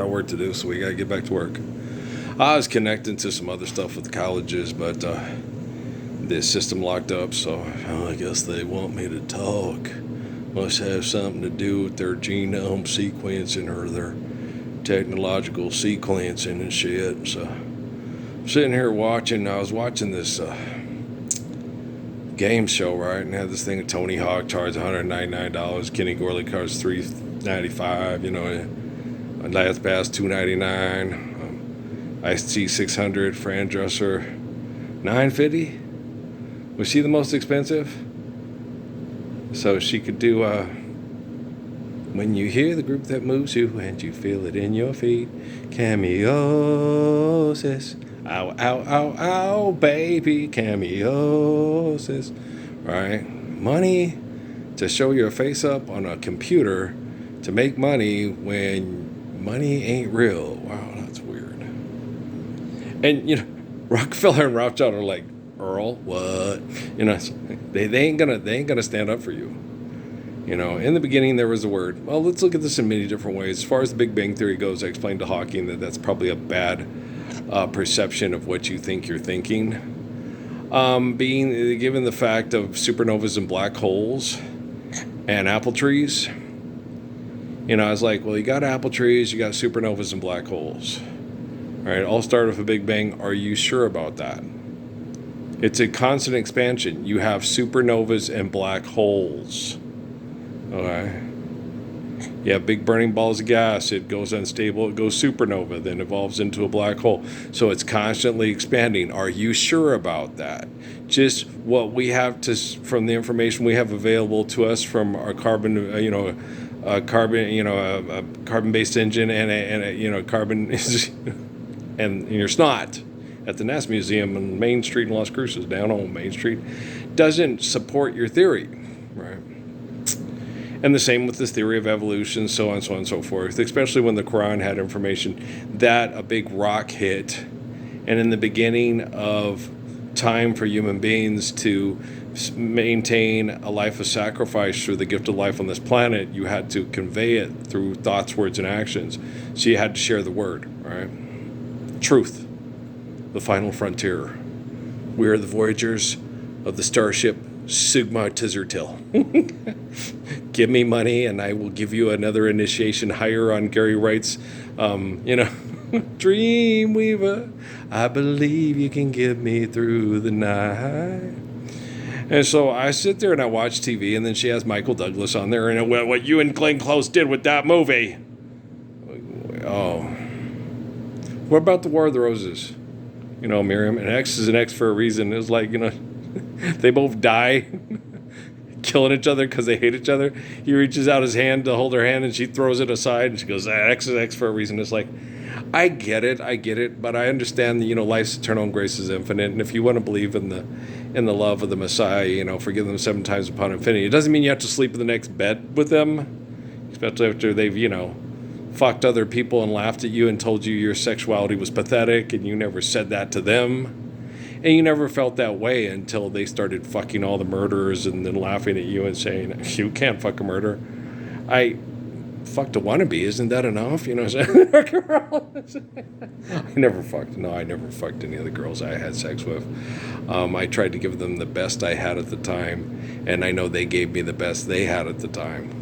got work to do, so we got to get back to work. I was connecting to some other stuff with the colleges, but the system locked up, so I guess they want me to talk. Must have something to do with their genome sequencing or their technological sequencing and shit. So I'm sitting here watching. I was watching this game show, right? And had this thing of Tony Hawk charged $199. Kenny Gorley charged $395. You know, and Last Pass $299. Ice-T 600. Fran Dresser $950. Was she the most expensive? So she could do When You Hear the Group That Moves You and You Feel It in Your Feet, Cameosis. Ow, ow, ow, ow, baby, cameosis. Right? Money to show your face up on a computer to make money when money ain't real. Wow, that's weird. And, you know, Rockefeller and Rothschild are like, Earl, what? You know, they ain't gonna stand up for you. You know, in the beginning there was a word. Well, let's look at this in many different ways. As far as the Big Bang Theory goes, I explained to Hawking that that's probably a bad perception of what you think you're thinking. Being given the fact of supernovas and black holes and apple trees, you know, I was like, well, you got apple trees, you got supernovas and black holes. All right, all started with a Big Bang. Are you sure about that? It's a constant expansion. You have supernovas and black holes. Okay. You have big burning balls of gas. It goes unstable. It goes supernova, then evolves into a black hole. So it's constantly expanding. Are you sure about that? Just what we have from the information we have available to us from our carbon, a carbon-based engine and carbon, and your snot at the Nest Museum on Main Street in Las Cruces, down on Main Street, doesn't support your theory, right? And the same with this theory of evolution, so on and so forth, especially when the Quran had information that a big rock hit, and in the beginning of time for human beings to maintain a life of sacrifice through the gift of life on this planet, you had to convey it through thoughts, words, and actions. So you had to share the word, right? Truth. The final frontier. We are the voyagers of the starship Sigma Tizzertil. Give me money and I will give you another initiation higher on Gary Wright's, Dreamweaver. I believe you can get me through the night. And so I sit there and I watch TV, and then she has Michael Douglas on there, and what you and Glenn Close did with that movie. Oh. What about the War of the Roses? You know, Miriam, an X is an X for a reason. It was like, they both die killing each other because they hate each other. He reaches out his hand to hold her hand, and she throws it aside, and she goes, X is X for a reason. It's like, I get it, but I understand that, life's eternal and grace is infinite, and if you want to believe in the love of the Messiah, forgive them 7 times upon infinity. It doesn't mean you have to sleep in the next bed with them, especially after they've, fucked other people and laughed at you and told you your sexuality was pathetic, and you never said that to them. And you never felt that way until they started fucking all the murderers and then laughing at you and saying, you can't fuck a murderer. I fucked a wannabe, isn't that enough? I never fucked any of the girls I had sex with. I tried to give them the best I had at the time, and I know they gave me the best they had at the time.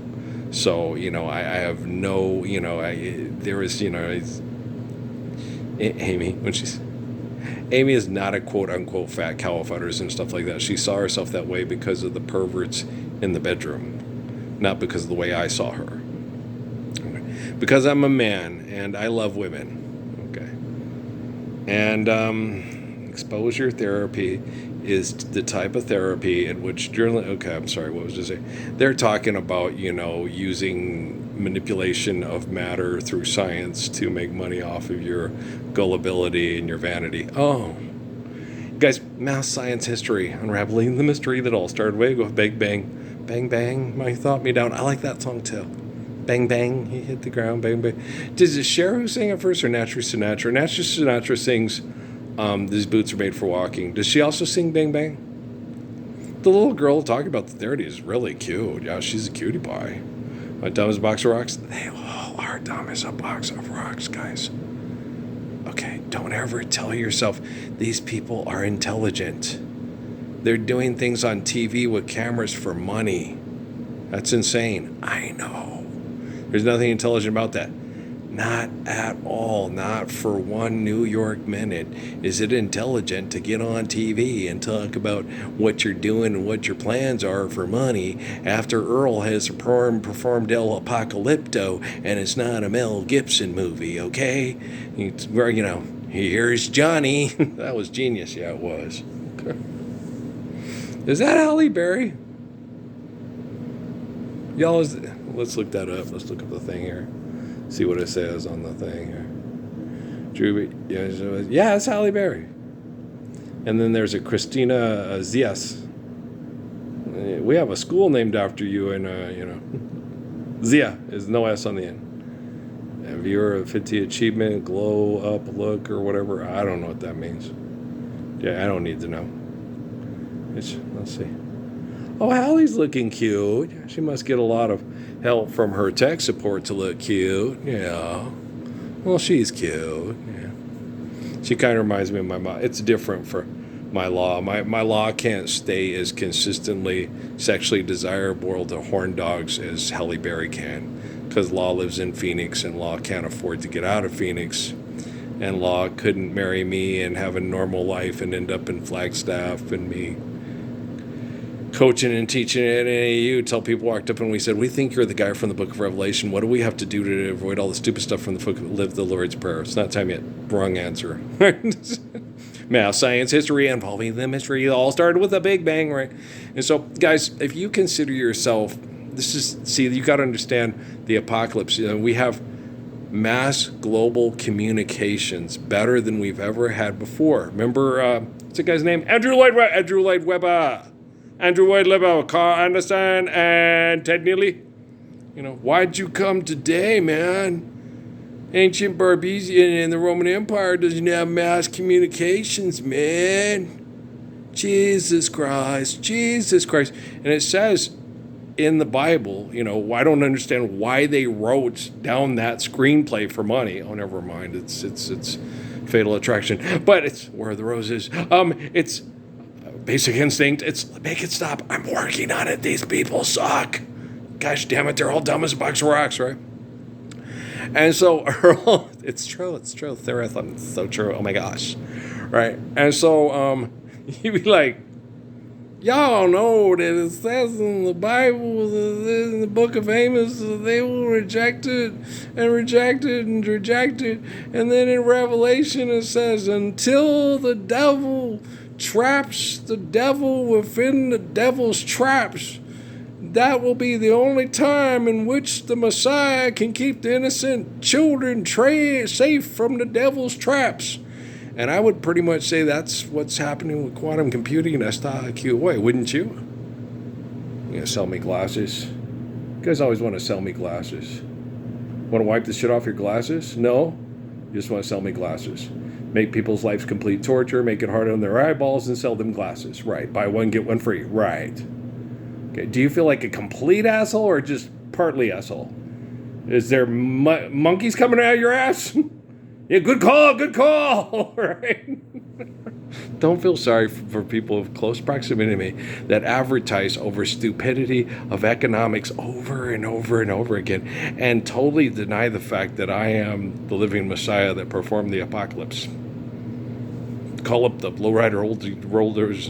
So, I have no, there is, Amy is not a quote-unquote fat cow of udders and stuff like that. She saw herself that way because of the perverts in the bedroom, not because of the way I saw her. Because I'm a man, and I love women, okay? And exposure therapy is the type of therapy in which they're talking about, using manipulation of matter through science to make money off of your gullibility and your vanity. Oh, guys, math, science, history, unraveling the mystery that all started way with Big Bang. Bang, bang, my thought me down. I like that song too. Bang, bang, he hit the ground, bang, bang. Does it Cher who sang it first or Naturally Sinatra? Naturally Sinatra sings These Boots Are Made for Walking. Does she also sing Bang, bang? The little girl talking about the 30s is really cute. Yeah, she's a cutie pie. Dumbest Box of Rocks, they all people are dumb as a box of rocks, guys. Okay, don't ever tell yourself these people are intelligent. They're doing things on TV with cameras for money. That's insane. I know. There's nothing intelligent about that. Not at all. Not for 1 New York minute is it intelligent to get on TV and talk about what you're doing and what your plans are for money after Earl has performed El Apocalypto and it's not a Mel Gibson movie, okay? It's where, here's Johnny. That was genius. Yeah, it was. Okay. Is that Halle Berry? Y'all, let's look that up. Let's look up the thing here. See what it says on the thing here. Drew, yeah, it's Halle Berry. And then there's a Christina Zias. We have a school named after you, and Zia is no S on the end. If you're a 50 achievement, glow up look or whatever, I don't know what that means. Yeah, I don't need to know. Let's see. Oh, Hallie's looking cute. She must get a lot of help from her tech support to look cute. Yeah. Well, she's cute. Yeah. She kind of reminds me of my mom. It's different for my law. My law can't stay as consistently sexually desirable to horn dogs as Halle Berry can, because Law lives in Phoenix and Law can't afford to get out of Phoenix. And Law couldn't marry me and have a normal life and end up in Flagstaff and me coaching and teaching at NAU until people walked up and we said, we think you're the guy from the book of Revelation. What do we have to do to avoid all the stupid stuff from the book of Live the Lord's Prayer? It's not time yet. Wrong answer. Math, science, history, involving the mystery. It all started with a big bang, right? And so, guys, if you consider yourself, you got to understand the apocalypse. We have mass global communications better than we've ever had before. Remember, what's the guy's name? Andrew Lloyd Webber. Andrew Lloyd Webber, Carl Anderson, and Ted Neely. Why'd you come today, man? Ancient Barbesian and the Roman Empire doesn't have mass communications, man. Jesus Christ. And it says in the Bible, I don't understand why they wrote down that screenplay for money. Oh, never mind. It's Fatal Attraction. But it's Where the Rose Is. It's Basic Instinct. It's make it stop. I'm working on it. These people suck. Gosh damn it, they're all dumb as a box of rocks, right? And so Earl, it's true. Therathlon, it's so true. Oh my gosh, right? And so he'd be like, y'all know that it says in the Bible, in the book of Amos, they will reject it, and then in Revelation it says, until the devil traps the devil within the devil's traps, that will be the only time in which the Messiah can keep the innocent children safe from the devil's traps. And I would pretty much say that's what's happening with quantum computing and STIQ. Wouldn't you? Sell me glasses. You guys always want to sell me glasses. Want to wipe the shit off your glasses? No? You just want to sell me glasses. Make people's lives complete torture, make it hard on their eyeballs, and sell them glasses. Right. Buy one, get one free. Right. Okay. Do you feel like a complete asshole or just partly asshole? Is there monkeys coming out of your ass? Yeah, good call. Right. Don't feel sorry for people of close proximity to me that advertise over stupidity of economics over and over and over again and totally deny the fact that I am the living Messiah that performed the apocalypse. Call up the lowrider rollers.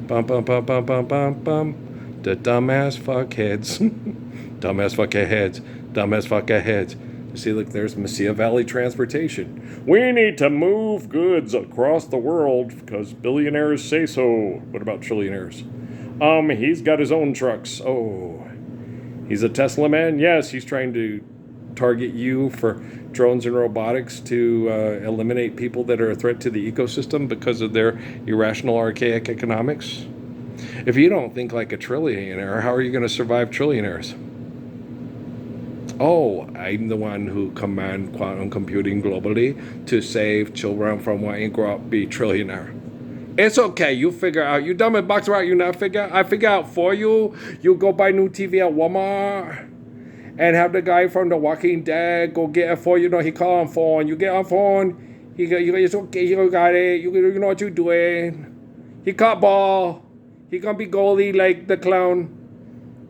Bum, bum, bum, bum, bum, bum, bum. The dumbass fuckheads. Dumbass fuckheads. You see, look, there's Mesilla Valley Transportation. We need to move goods across the world because billionaires say so. What about trillionaires? He's got his own trucks. Oh, he's a Tesla man? Yes, he's trying to target you for drones and robotics to eliminate people that are a threat to the ecosystem because of their irrational, archaic economics. If you don't think like a trillionaire, how are you going to survive trillionaires? Oh, I'm the one who command quantum computing globally to save children from wanting to grow up be trillionaire. It's okay. You figure out. You dumb and boxer out. You not figure. I figure out for you. You go buy new TV at Walmart and have the guy from The Walking Dead go get it for you. Know he call on phone. You get on phone. It's okay. You got it. You know what you're doing. He caught ball. He gonna be goalie like the clown.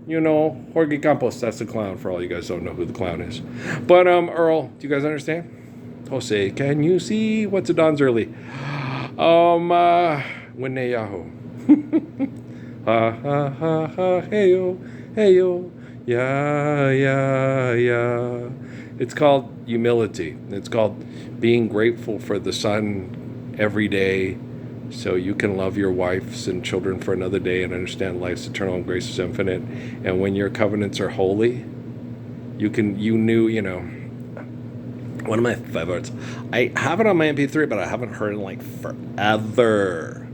You know, Jorge Campos. That's the clown. For all you guys don't know who the clown is. But Earl, do you guys understand? Jose, can you see what's a Don's early? Winne Yahoo. Ha ha ha ha, hey yo, yeah. It's called humility. It's called being grateful for the sun every day so you can love your wives and children for another day and understand life's eternal and grace is infinite. And when your covenants are holy, you know, one of my favorites. I have it on my MP3, but I haven't heard it in like forever.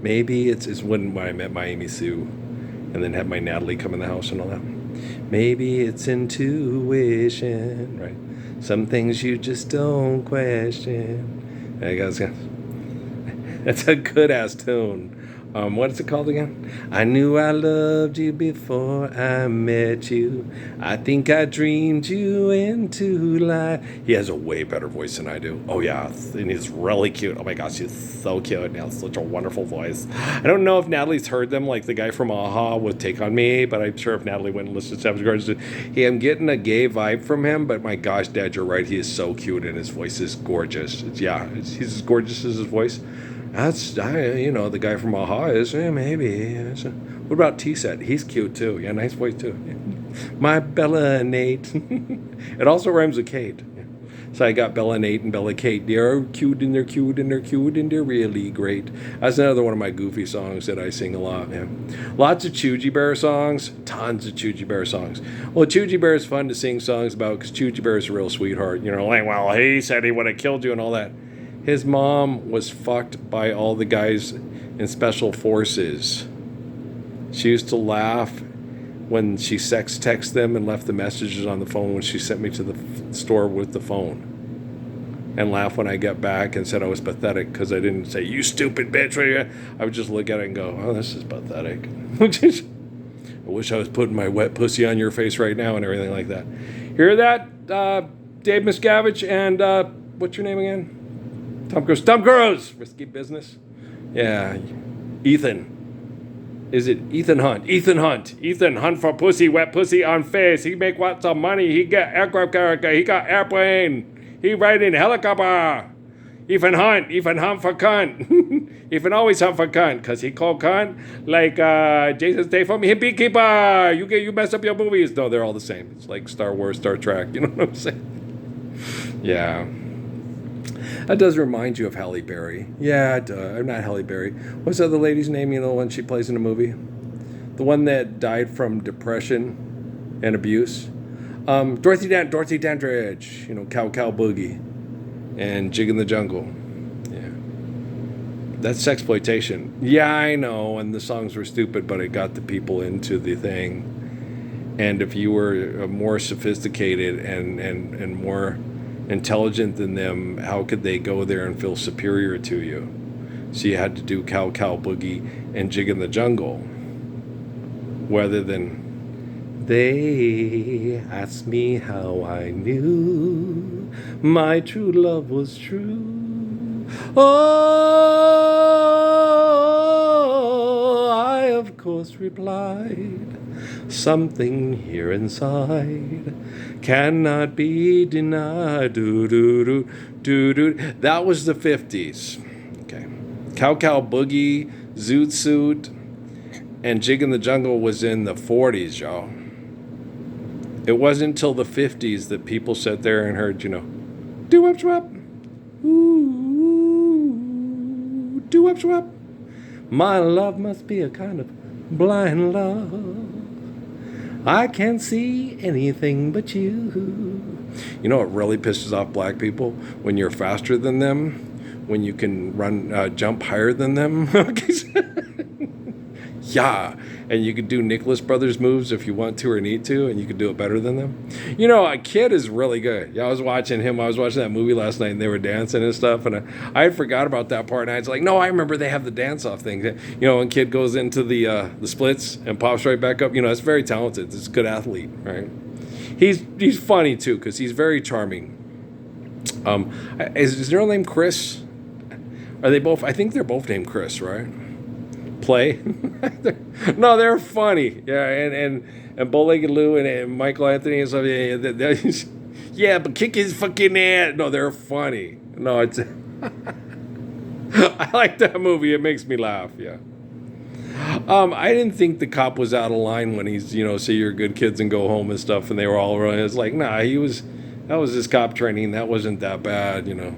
Maybe it's when I met my Amy Sue and then had my Natalie come in the house and all that. Maybe it's intuition, right? Some things you just don't question. Hey guys, that's a good ass tune. What is it called again? I knew I loved you before I met you. I think I dreamed you into life. He has a way better voice than I do. Oh yeah, and he's really cute. Oh my gosh, he's so cute and he has such a wonderful voice. I don't know if Natalie's heard them, like the guy from Aha would Take on Me, but I'm sure if Natalie went and listened to Savage Garden, hey, I'm getting a gay vibe from him, but my gosh, Dad, you're right. He is so cute and his voice is gorgeous. He's as gorgeous as his voice. The guy from Aha is, maybe. What about T-Set? He's cute too. Yeah, nice voice too. Yeah. My Bella and Nate. It also rhymes with Kate. Yeah. So I got Bella Nate and Bella Kate. They're cute and they're cute and they're cute and they're really great. That's another one of my goofy songs that I sing a lot. Yeah. Lots of Chuji Bear songs. Tons of Chuji Bear songs. Well, Chuji Bear is fun to sing songs about because Chuji Bear is a real sweetheart. You know, like, well, he said he would have killed you and all that. His mom was fucked by all the guys in special forces. She used to laugh when she sex texted them and left the messages on the phone when she sent me to the store with the phone. And laugh when I got back and said I was pathetic because I didn't say, you stupid bitch. I would just look at it and go, oh, this is pathetic. I wish I was putting my wet pussy on your face right now and everything like that. Hear that, Dave Miscavige and what's your name again? Tom Cruise. Risky Business. Yeah. Ethan. Is it Ethan Hunt? Ethan Hunt for pussy, wet pussy on face. He make lots of money. He got aircraft character. He got airplane. He riding helicopter. Ethan Hunt for cunt. Ethan always hunt for cunt because he called cunt like Jason Statham. He beekeeper. You mess up your movies. No, they're all the same. It's like Star Wars, Star Trek. You know what I'm saying? Yeah. That does remind you of Halle Berry. Yeah, it does. Not Halle Berry. What's the other lady's name, you know, when she plays in a movie? The one that died from depression and abuse. Dorothy Dandridge. You know, Cow Boogie. And Jig in the Jungle. Yeah. That's sexploitation. Yeah, I know. And the songs were stupid, but it got the people into the thing. And if you were more sophisticated and more intelligent than them, how could they go there and feel superior to you? So you had to do Cow Boogie and Jig in the Jungle rather than they asked me how I knew my true love was true. Oh, I of course replied, something here inside cannot be denied. That was the 50s. Okay. Cow Boogie, Zoot Suit, and Jig in the Jungle was in the 40s, y'all. It wasn't until the 50s that people sat there and heard, you know, doo-wop swap, ooh, doo-wop swap. My love must be a kind of blind love. I can't see anything but you. You know what really pisses off black people? When you're faster than them, when you can jump higher than them. Yeah, and you could do Nicholas Brothers moves if you want to or need to, and you could do it better than them. You know, a kid is really good. Yeah, I was watching him. I was watching that movie last night, and they were dancing and stuff, and I had forgot about that part. And I was like, no, I remember they have the dance off thing. You know, when kid goes into the splits and pops right back up. You know, it's very talented. It's a good athlete, right? He's funny too because he's very charming. Is his real name Chris? Are they both? I think they're both named Chris, right? Play. No, they're funny. Yeah, and Bow-Legged Lou and Michael Anthony and stuff. Yeah, yeah, but kick his fucking ass. No, they're funny. No, it's. I like that movie. It makes me laugh. Yeah. I didn't think the cop was out of line when he's, you know, say you're good kids and go home and stuff, and they were all running. It's like, nah, that was his cop training. That wasn't that bad, you know.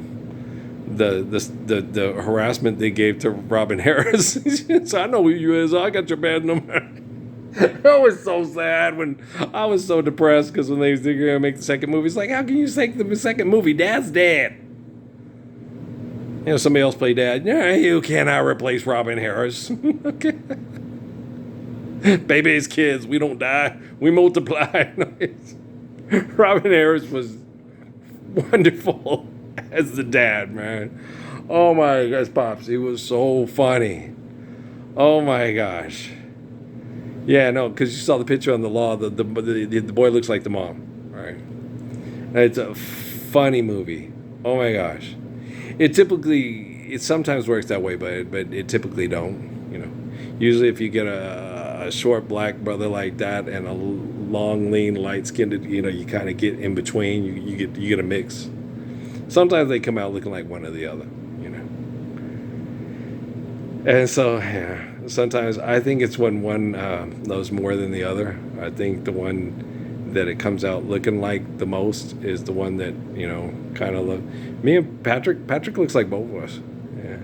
The harassment they gave to Robin Harris. So I know who you is. I got your bad number. That was so sad when I was so depressed because when they were going to make the second movie, it's like, how can you take the second movie? Dad's dead. You know, somebody else play Dad. Yeah, you cannot replace Robin Harris. Okay. Baby's kids, we don't die, we multiply. Robin Harris was wonderful as the dad, man. Oh my gosh, Pops, he was so funny. Oh my gosh. Yeah, no, because you saw the picture on the law. The boy looks like the mom, right? It's a funny movie. Oh my gosh. It sometimes works that way, but it typically don't. You know, usually if you get a short black brother like that and a long, lean, light-skinned, you know, you kind of get in between. You get a mix. Sometimes they come out looking like one or the other. You know, and so yeah. Sometimes I think it's when one knows more than the other. I think the one that it comes out looking like the most is the one that, you know, kind of look. Me and Patrick looks like both of us. Yeah.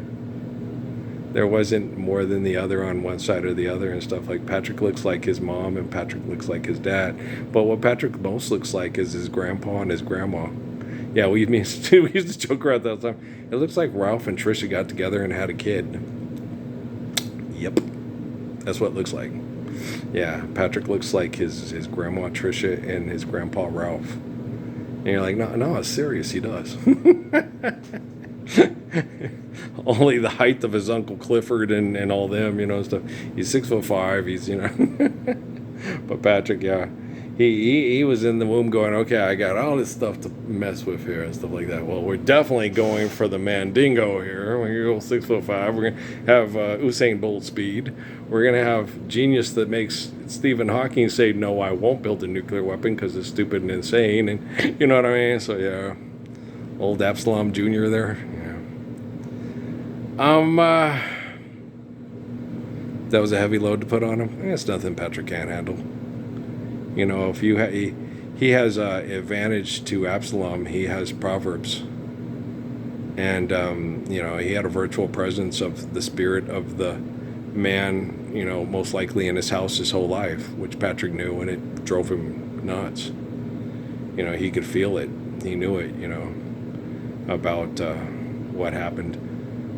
There wasn't more than the other on one side or the other and stuff. Like Patrick looks like his mom and Patrick looks like his dad. But what Patrick most looks like is his grandpa and his grandma. Yeah, we used to joke around that time. It looks like Ralph and Trisha got together and had a kid. Yep. That's what it looks like. Yeah, Patrick looks like his grandma Trisha and his grandpa Ralph. And you're like, no, it's serious. He does. Only the height of his Uncle Clifford and all them, you know, stuff. He's 6'5". He's, you know. But Patrick, yeah. He was in the womb going, okay, I got all this stuff to mess with here and stuff like that. Well, we're definitely going for the Mandingo here. We're going to go 6'5". We're going to have Usain Bolt speed. We're going to have genius that makes Stephen Hawking say, no, I won't build a nuclear weapon because it's stupid and insane. And you know what I mean? So, yeah. Old Absalom Jr. there. Yeah. That was a heavy load to put on him. It's nothing Patrick can't handle. You know, if you he has advantage to Absalom. He has Proverbs, and you know, he had a virtual presence of the spirit of the man, you know, most likely in his house his whole life, which Patrick knew, and it drove him nuts. You know, he could feel it. He knew it. You know, about what happened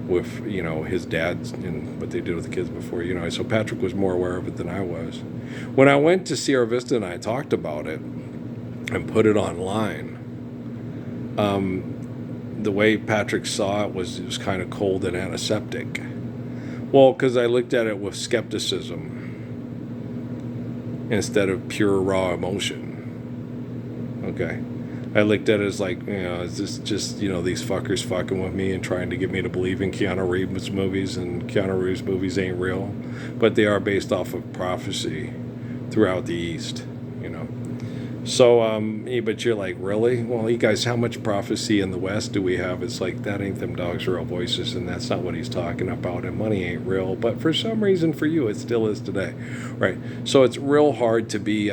with, you know, his dad and what they did with the kids before. You know, so Patrick was more aware of it than I was. When I went to Sierra Vista and I talked about it and put it online, the way Patrick saw it was kind of cold and antiseptic. Well, because I looked at it with skepticism instead of pure raw emotion. Okay. I looked at it as like, you know, is this just, you know, these fuckers fucking with me and trying to get me to believe in Keanu Reeves movies, and Keanu Reeves movies ain't real, but they are based off of prophecy throughout the East, you know. So, but you're like, really? Well, you guys, how much prophecy in the West do we have? It's like, that ain't them dogs' real voices, and that's not what he's talking about, and money ain't real, but for some reason for you, it still is today, right? So it's real hard to be...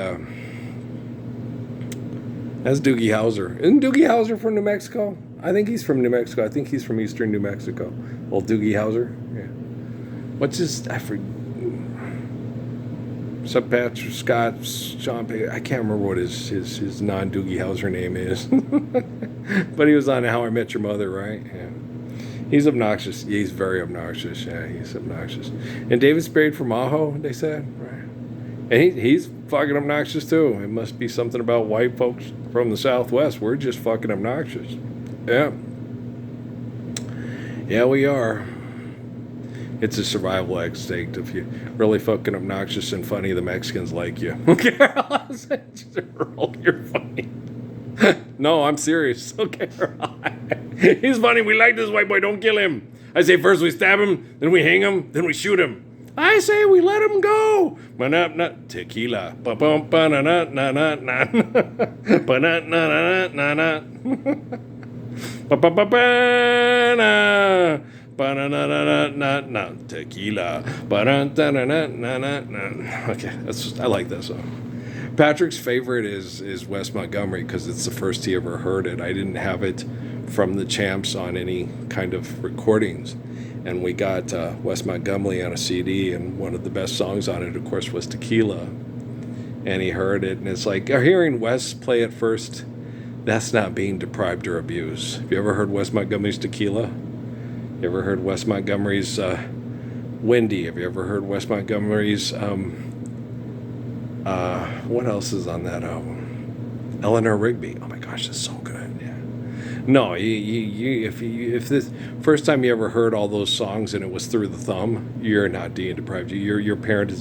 That's Doogie Howser. Isn't Doogie Howser from New Mexico? I think he's from New Mexico. I think he's from eastern New Mexico. Well, Doogie Howser. Yeah. What's his... I forget. Sub Patrick Scott, Sean Payton. I can't remember what his non-Doogie Howser name is. But he was on How I Met Your Mother, right? Yeah. He's obnoxious. He's very obnoxious. Yeah, he's obnoxious. And David Spade from Aho, they said. Right. And he's fucking obnoxious too. It must be something about white folks from the Southwest. We're just fucking obnoxious. Yeah. Yeah, we are. It's a survival instinct. If you're really fucking obnoxious and funny, the Mexicans like you. Okay, you're funny. No, I'm serious. Okay, he's funny. We like this white boy. Don't kill him. I say first we stab him, then we hang him, then we shoot him. I say we let him go. Tequila. Tequila. Okay, I like that song. Patrick's favorite is Wes Montgomery because it's the first he ever heard it. I didn't have it from the Champs on any kind of recordings. And we got Wes Montgomery on a CD, and one of the best songs on it, of course, was Tequila. And he heard it, and it's like, hearing Wes play it first, that's not being deprived or abused. Have you ever heard Wes Montgomery's Tequila? You ever heard Wes Montgomery's Windy? Have you ever heard Wes Montgomery's... what else is on that album? Eleanor Rigby. Oh my gosh, that's so good. Yeah. No, if this first time you ever heard all those songs and it was through the thumb, you're not being deprived. Your parent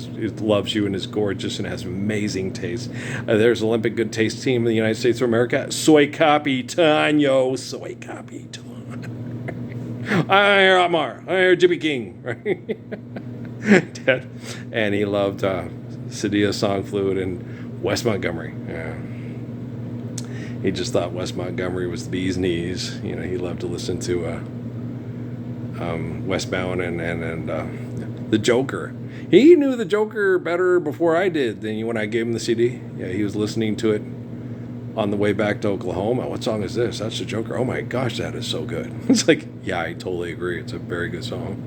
loves you and is gorgeous and has amazing taste. There's Olympic Good Taste team in the United States of America. Soy Capitan, Soy Capitan. I hear Otmar. I hear Jimmy King. Right? Dead. And he loved Sadia Song Flute and Wes Montgomery. Yeah. He just thought Wes Montgomery was the bee's knees. You know, he loved to listen to Westbound and the Joker. He knew the Joker better before I did than when I gave him the CD. Yeah, he was listening to it on the way back to Oklahoma. What song is this? That's the Joker. Oh my gosh, that is so good. It's like, yeah, I totally agree. It's a very good song.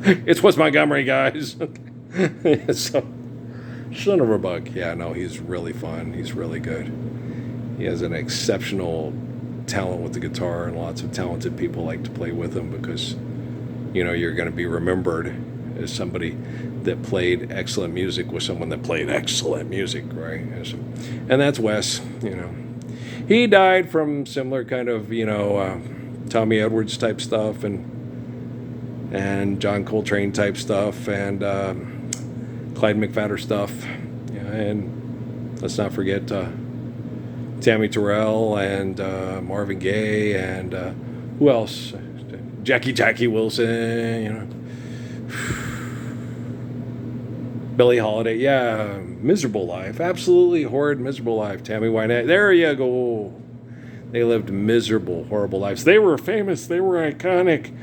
It's Wes Montgomery, guys. So, son of a buck. Yeah, no, he's really fun. He's really good. He has an exceptional talent with the guitar, and lots of talented people like to play with him because, you know, you're going to be remembered as somebody that played excellent music with someone that played excellent music, right? And that's Wes, you know. He died from similar kind of, you know, Tommy Edwards type stuff and John Coltrane type stuff and Clyde McPhatter stuff. Yeah, and let's not forget Tammy Terrell and Marvin Gaye and who else? Jackie Wilson, you know. Billie Holiday, yeah, miserable life, absolutely horrid, miserable life. Tammy Wynette, there you go. They lived miserable, horrible lives. They were famous, they were iconic.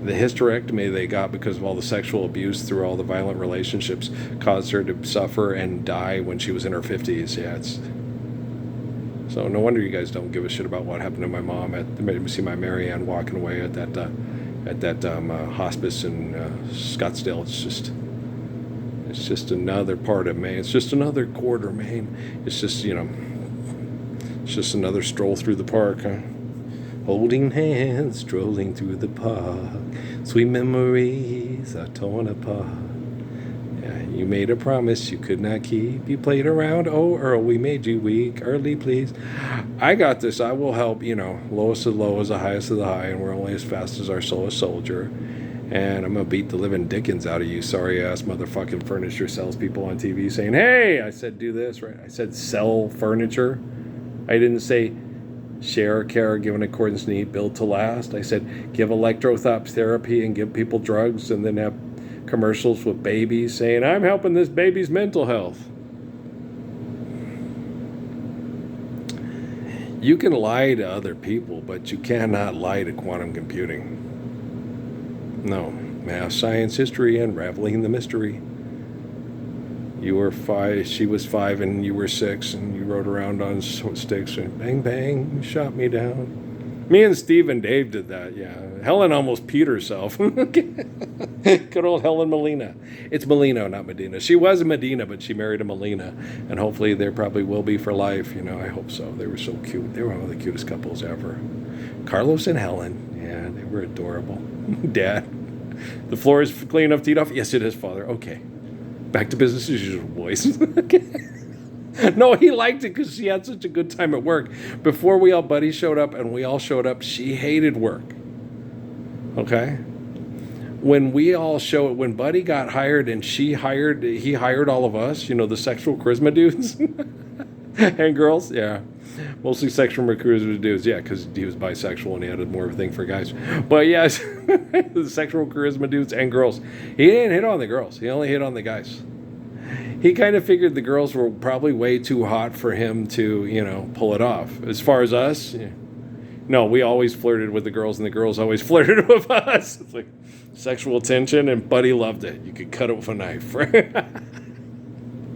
The hysterectomy they got because of all the sexual abuse through all the violent relationships caused her to suffer and die when she was in her 50s. Yeah, it's so no wonder you guys don't give a shit about what happened to my mom. See my Marianne walking away at that hospice in Scottsdale. It's just another part of Maine. It's just another quarter Maine. It's just, you know, it's just another stroll through the park, huh? Holding hands, strolling through the park. Sweet memories are torn apart. Yeah, you made a promise you could not keep. You played around, oh Earl, we made you weak. Early, please. I got this. I will help. You know, lowest of low is the highest of the high, and we're only as fast as our slowest soldier. And I'm gonna beat the living dickens out of you, sorry ass motherfucking furniture salespeople on TV saying, "Hey," I said, "do this," right? I said, "Sell furniture." I didn't say share, care, give in accordance to need, build to last. I said, give electrotherapy and give people drugs, and then have commercials with babies saying, I'm helping this baby's mental health. You can lie to other people, but you cannot lie to quantum computing. No. Math, science, history, unraveling the mystery. You were 5, she was 5, and you were 6, and you rode around on sticks, and bang, bang, you shot me down. Me and Steve and Dave did that, yeah. Helen almost peed herself. Good old Helen Molina. It's Molino, not Medina. She was a Medina, but she married a Molina, and hopefully there probably will be for life, you know, I hope so. They were so cute. They were one of the cutest couples ever. Carlos and Helen. Yeah, they were adorable. Dad, the floor is clean enough to eat off? Yes, it is, Father. Okay. Back to business as usual, boys. Okay. No, he liked it because she had such a good time at work. Before Buddy showed up and we all showed up, she hated work. Okay? When Buddy got hired and he hired all of us, the sexual charisma dudes and girls. Yeah. Mostly sexual charisma dudes. Yeah, because he was bisexual and he had more of a thing for guys. But yes, the sexual charisma dudes and girls. He didn't hit on the girls. He only hit on the guys. He kind of figured the girls were probably way too hot for him to, pull it off. As far as us, no, we always flirted with the girls and the girls always flirted with us. It's like sexual tension, and Buddy loved it. You could cut it with a knife.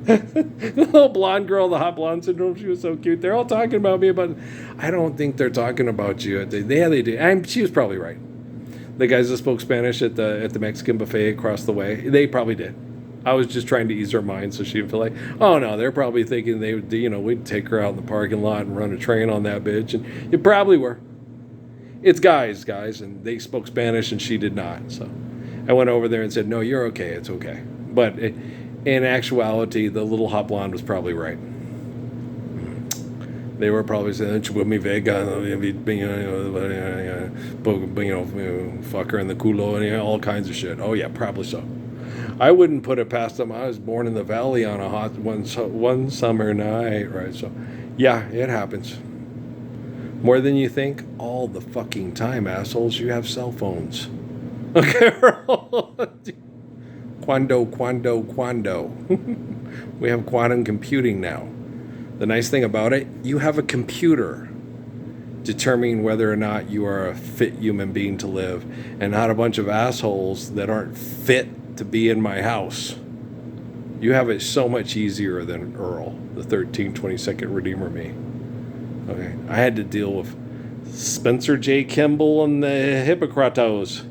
The little blonde girl, the hot blonde syndrome, she was so cute. They're all talking about me, but I don't think they're talking about you. They do. She was probably right. The guys that spoke Spanish at the Mexican buffet across the way, they probably did. I was just trying to ease her mind so she'd feel like, oh no, they're probably thinking we'd take her out in the parking lot and run a train on that bitch, and you probably were. It's guys, and they spoke Spanish and she did not. So I went over there and said, no, you're okay, it's okay. But in actuality, the little hot blonde was probably right. They were probably saying, "Chupame vega, fuck her in the culo," and all kinds of shit. Oh yeah, probably so. I wouldn't put it past them. I was born in the valley on a hot one summer night, right? So, yeah, it happens. More than you think, all the fucking time, assholes. You have cell phones. Okay. Quando. We have quantum computing now. The nice thing about it, you have a computer determining whether or not you are a fit human being to live, and not a bunch of assholes that aren't fit to be in my house. You have it so much easier than Earl, the 1322nd Redeemer me. Okay, I had to deal with Spencer J. Kimball and the Hippocrates.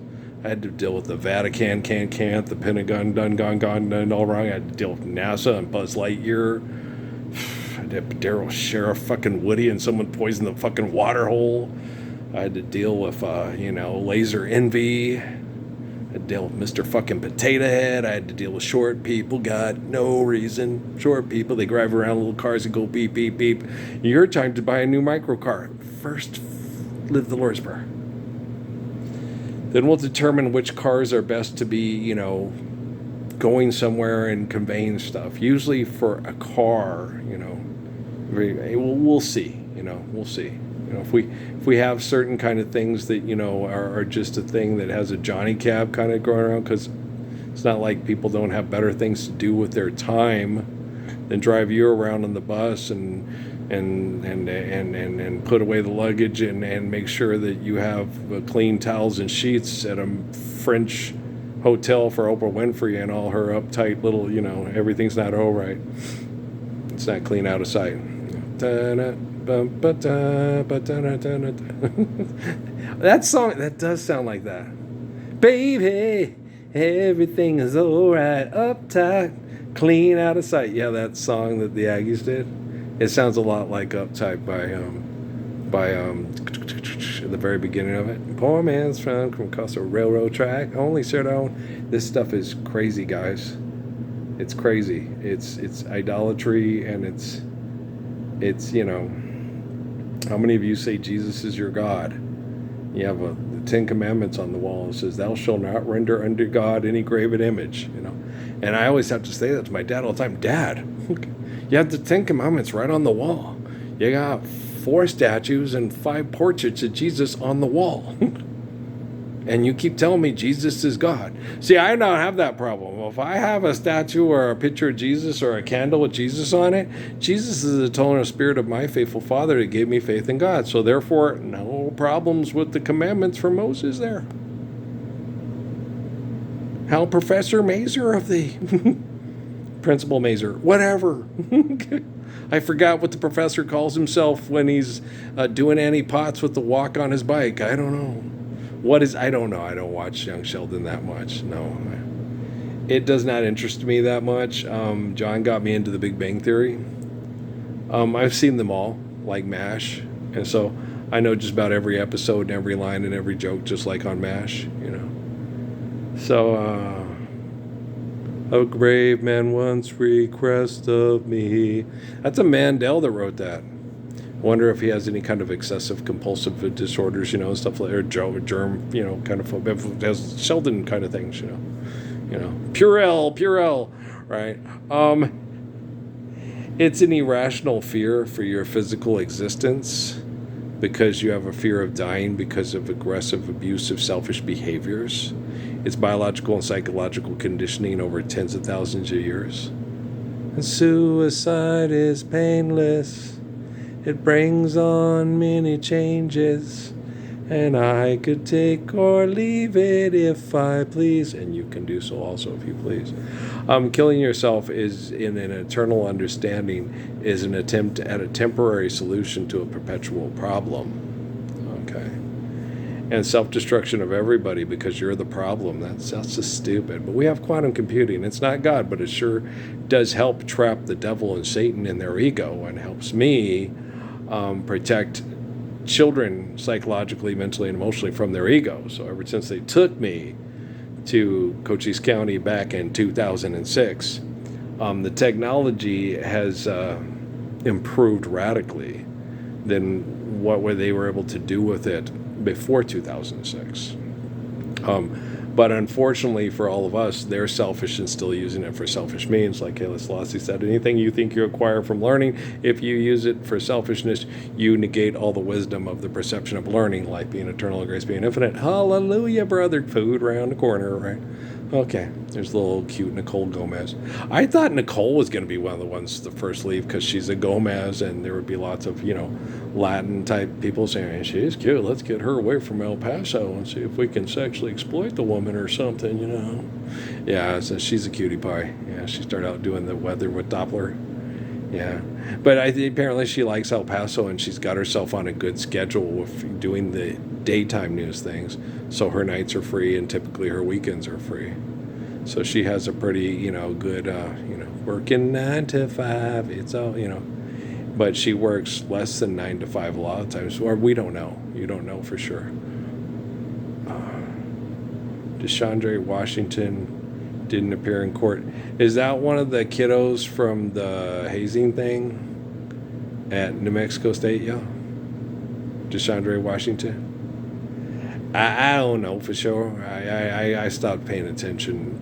I had to deal with the Vatican, can't, the Pentagon, done all wrong. I had to deal with NASA and Buzz Lightyear. I had to Daryl Sheriff fucking Woody and someone poisoned the fucking water hole. I had to deal with, Laser Envy. I had to deal with Mr. fucking Potato Head. I had to deal with short people. God, no reason. Short people, they drive around little cars and go beep, beep, beep. Your time to buy a new micro car. First, live the Lord's Prayer. Then we'll determine which cars are best to be, going somewhere and conveying stuff. Usually for a car, we'll see. We'll see. If we have certain kind of things that are just a thing that has a Johnny cab kind of going around, because it's not like people don't have better things to do with their time than drive you around on the bus and put away the luggage and make sure that you have clean towels and sheets at a French hotel for Oprah Winfrey and all her uptight little, everything's not all right. It's not clean out of sight. That song, that does sound like that. Baby, everything is all right, uptight, clean out of sight. Yeah, that song that the Aggies did. It sounds a lot like Uptight by at the very beginning of it. Poor man's found from across a railroad track. Only sir down. This stuff is crazy, guys. It's crazy. It's idolatry, and it's how many of you say Jesus is your God? You have the Ten Commandments on the wall. It says, "Thou shalt not render unto God any graven image." And I always have to say that to my dad all the time. Dad, you have the Ten Commandments right on the wall. You got 4 statues and 5 portraits of Jesus on the wall. And you keep telling me Jesus is God. See, I don't have that problem. If I have a statue or a picture of Jesus or a candle with Jesus on it, Jesus is the eternal spirit of my faithful Father that gave me faith in God. So therefore, no problems with the commandments from Moses there. How Professor Mazer of the Principal Mazer, whatever. I forgot what the professor calls himself when he's doing Annie Potts with the walk on his bike. I don't know. I don't know. I don't watch Young Sheldon that much. No. It does not interest me that much. John got me into The Big Bang Theory. I've seen them all, like MASH. And so I know just about every episode and every line and every joke, just like on MASH, you know. So, a grave man once request of me. That's a Mandel that wrote that. I wonder if he has any kind of excessive compulsive disorders, you know, stuff like, or germ, you know, kind of, has Sheldon kind of things, you know, Purell, right? It's an irrational fear for your physical existence because you have a fear of dying because of aggressive, abusive, selfish behaviors. It's biological and psychological conditioning over tens of thousands of years. And suicide is painless. It brings on many changes. And I could take or leave it if I please. And you can do so also if you please. Killing yourself is, in an eternal understanding, is an attempt at a temporary solution to a perpetual problem. Okay. And self-destruction of everybody because you're the problem. That's just stupid. But we have quantum computing. It's not God, but it sure does help trap the devil and Satan in their ego and helps me protect children psychologically, mentally, and emotionally from their ego. So ever since they took me to Cochise County back in 2006, the technology has improved radically than what they were able to do with it before 2006. But unfortunately for all of us, they're selfish and still using it for selfish means. Like Haile Selassie said, anything you think you acquire from learning, if you use it for selfishness, you negate all the wisdom of the perception of learning, life being eternal and grace being infinite. Hallelujah, brother. Food around the corner, right? Okay, there's little cute Nicole Gomez. I thought Nicole was going to be one of the ones to first leave because she's a Gomez, and there would be lots of, you know, Latin type people saying, she's cute, let's get her away from El Paso and see if we can sexually exploit the woman or something, you know. Yeah, so she's a cutie pie. Yeah, she started out doing the weather with Doppler. Yeah, but apparently she likes El Paso, and she's got herself on a good schedule with doing the daytime news things. So her nights are free, and typically her weekends are free. So she has a pretty, you know, good, you know, working 9 to 5. It's all, you know, but she works less than 9 to 5 a lot of times. Or we don't know. You don't know for sure. DeShondre Washington didn't appear in court. Is that one of the kiddos from the hazing thing at New Mexico State, y'all? DeShondre Washington? I don't know for sure. I stopped paying attention.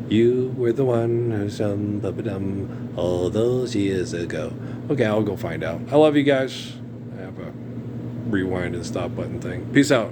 You were the one who's dum all those years ago. Okay, I'll go find out. I love you guys. I have a rewind and stop button thing. Peace out.